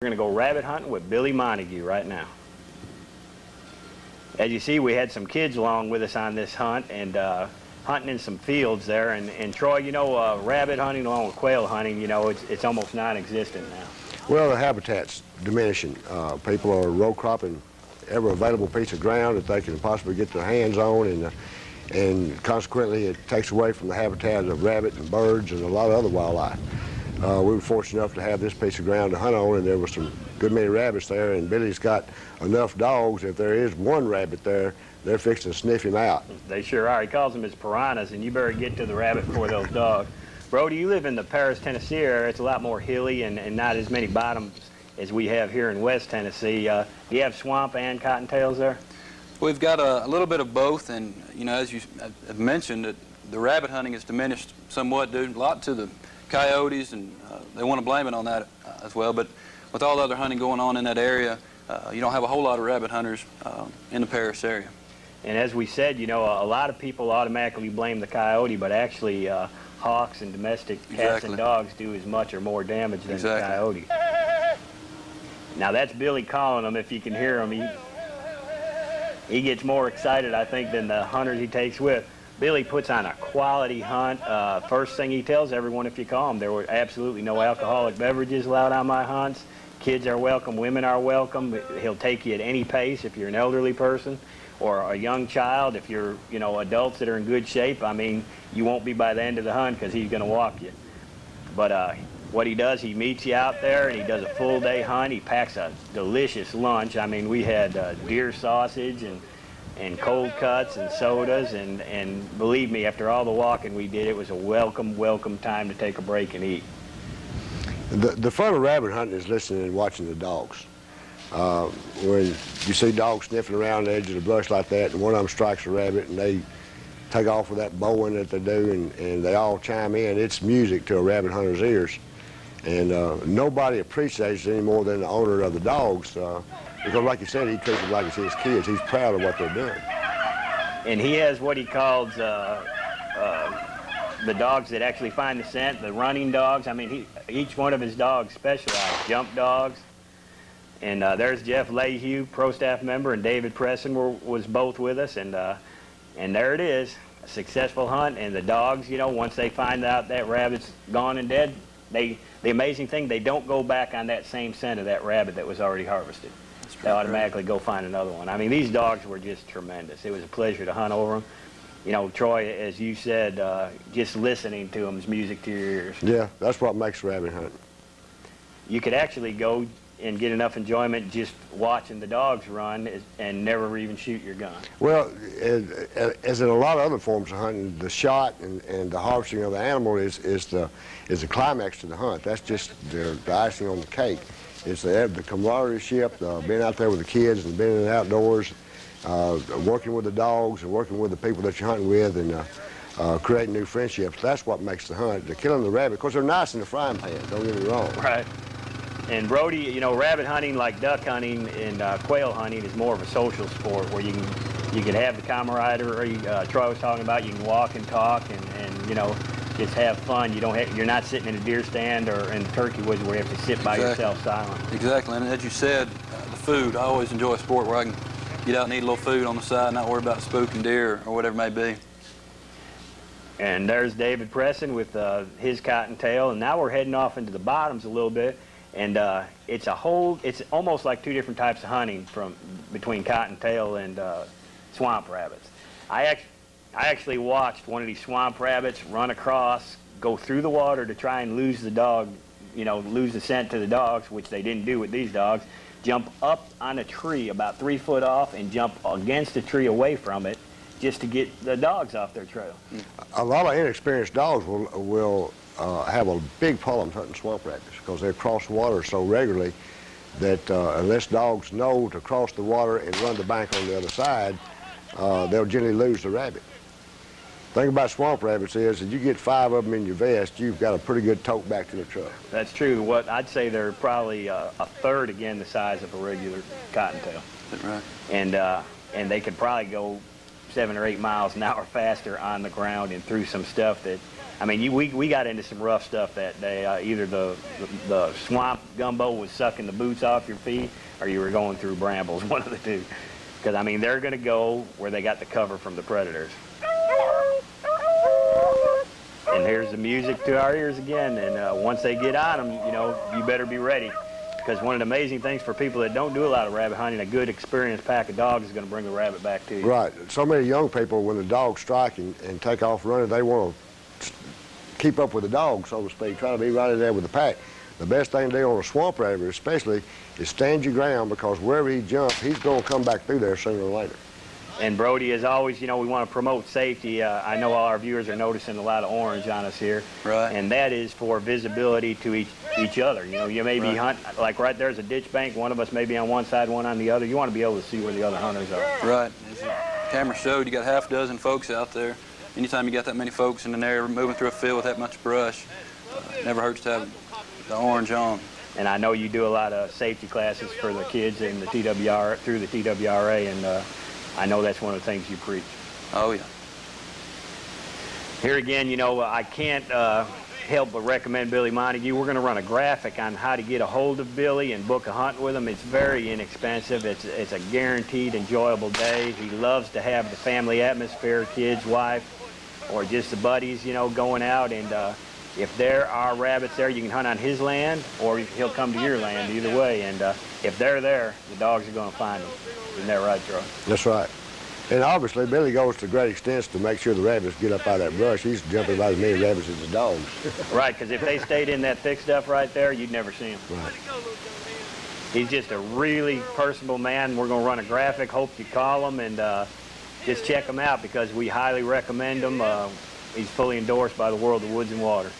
going to go rabbit hunting with Billy Montague right now. As you see, we had some kids along with us on this hunt, and hunting in some fields there. And Troy, you know, rabbit hunting along with quail hunting, you know, it's almost non-existent now. Well, the habitat's diminishing. People are row cropping every available piece of ground that they can possibly get their hands on, and consequently it takes away from the habitat of rabbit and birds and a lot of other wildlife. We were fortunate enough to have this piece of ground to hunt on, and there were some good many rabbits there, and Billy's got enough dogs. If there is one rabbit there, they're fixing to sniff him out. They sure are. He calls them his piranhas, and you better get to the rabbit before those dogs. Brody, you live in the Paris, Tennessee area. It's a lot more hilly and not as many bottoms as we have here in West Tennessee. Do you have swamp and cottontails there? We've got a little bit of both, and you know, as you have mentioned, the rabbit hunting has diminished somewhat due a lot to the coyotes, and they want to blame it on that as well. But with all the other hunting going on in that area, you don't have a whole lot of rabbit hunters in the Paris area. And as we said, you know, a lot of people automatically blame the coyote, but actually hawks and domestic cats and dogs do as much or more damage than the coyote. Now that's Billy calling them. If you can hear him, he gets more excited, I think, than the hunters he takes with. Billy puts on a quality hunt. First thing he tells everyone, if you call him, there were absolutely no alcoholic beverages allowed on my hunts. Kids are welcome, women are welcome. He'll take you at any pace if you're an elderly person or a young child. If you're, you know, adults that are in good shape, I mean, you won't be by the end of the hunt because he's going to walk you. But what he does, he meets you out there and he does a full day hunt. He packs a delicious lunch. I mean, we had deer sausage and cold cuts and sodas, and believe me, after all the walking we did, it was a welcome time to take a break and eat. The fun of rabbit hunting is listening and watching the dogs. When you see dogs sniffing around the edge of the brush like that, and one of them strikes a rabbit and they take off with that bowing that they do, and they all chime in, it's music to a rabbit hunter's ears. And nobody appreciates it any more than the owner of the dogs, because like you said, he treats them like it's his kids. He's proud of what they're doing. And he has what he calls the dogs that actually find the scent, the running dogs. I mean, each one of his dogs specialize, jump dogs. And there's Jeff Lehue, pro staff member, and David Presson was both with us. And there it is, a successful hunt. And the dogs, you know, once they find out that rabbit's gone and dead, the amazing thing, they don't go back on that same scent of that rabbit that was already harvested. They automatically go find another one. I mean, these dogs were just tremendous. It was a pleasure to hunt over them. You know, Troy, as you said, just listening to them is music to your ears. Yeah, that's what makes rabbit hunting. You could actually go and get enough enjoyment just watching the dogs run and never even shoot your gun. Well, as in a lot of other forms of hunting, the shot and the harvesting of the animal is the climax to the hunt. That's just the icing on the cake. It's the camaraderie, being out there with the kids and being in the outdoors, working with the dogs and working with the people that you're hunting with, and creating new friendships. That's what makes the hunt. The killing the rabbit, because they're nice in the frying pan, don't get me wrong. Right. And Brody, you know, rabbit hunting, like duck hunting and quail hunting, is more of a social sport where you can have the camaraderie Troy was talking about. You can walk and talk and you know, just have fun. You're not sitting in a deer stand or in the turkey woods where you have to sit by yourself silent. Exactly, and as you said, the food. I always enjoy a sport where I can get out and eat a little food on the side, not worry about spooking deer or whatever it may be. And there's David Presson with his cottontail, and now we're heading off into the bottoms a little bit. And it's almost like two different types of hunting between cottontail and swamp rabbits. I actually watched one of these swamp rabbits run across, go through the water to try and lose the dog, you know, lose the scent to the dogs, which they didn't do with these dogs, jump up on a tree about 3 foot off and jump against the tree away from it just to get the dogs off their trail. A lot of inexperienced dogs will have a big problem hunting swamp rabbits because they cross water so regularly that unless dogs know to cross the water and run the bank on the other side, they'll generally lose the rabbit. The thing about swamp rabbits is that you get 5 of them in your vest, you've got a pretty good tote back to the truck. That's true. What I'd say they're probably a third again the size of a regular cottontail. Right. And they could probably go 7 or 8 miles an hour faster on the ground and through some stuff that I mean, we got into some rough stuff that day. Either the swamp gumbo was sucking the boots off your feet, or you were going through brambles, one of the two. Because, I mean, they're going to go where they got the cover from the predators. And here's the music to our ears again. And once they get on them, you know, you better be ready. Because one of the amazing things for people that don't do a lot of rabbit hunting, a good experienced pack of dogs is going to bring a rabbit back to you. Right. So many young people, when the dogs strike and take off running, they want to keep up with the dog, so to speak, try to be right in there with the pack. The best thing to do on a swamp rabbit especially is stand your ground, because wherever he jumps, he's going to come back through there sooner or later. And Brody, as always, you know, we want to promote safety. I know all our viewers are noticing a lot of orange on us here. Right. And that is for visibility to each other. You know, you may be hunting, like right there's a ditch bank, one of us may be on one side, one on the other. You want to be able to see where the other hunters are. Right. As the camera showed, you got half a dozen folks out there. Anytime you got that many folks in an area moving through a field with that much brush, it never hurts to have the orange on. And I know you do a lot of safety classes for the kids in the TWR, through the TWRA, and I know that's one of the things you preach. Oh, yeah. Here again, you know, I can't help but recommend Billy Montague. We're going to run a graphic on how to get a hold of Billy and book a hunt with him. It's very inexpensive. It's a guaranteed enjoyable day. He loves to have the family atmosphere, kids, wife, or just the buddies, you know, going out. And if there are rabbits there, you can hunt on his land, or he'll come to your land, either way. And if they're there, the dogs are going to find them. Isn't that right, Troy? That's right. And obviously, Billy goes to great extents to make sure the rabbits get up out of that brush. He's jumping about as many rabbits as the dogs. Right, because if they stayed in that thick stuff right there, you'd never see them. Right. He's just a really personable man. We're going to run a graphic. Hope you call him and just check him out, because we highly recommend him. He's fully endorsed by the world of woods and water.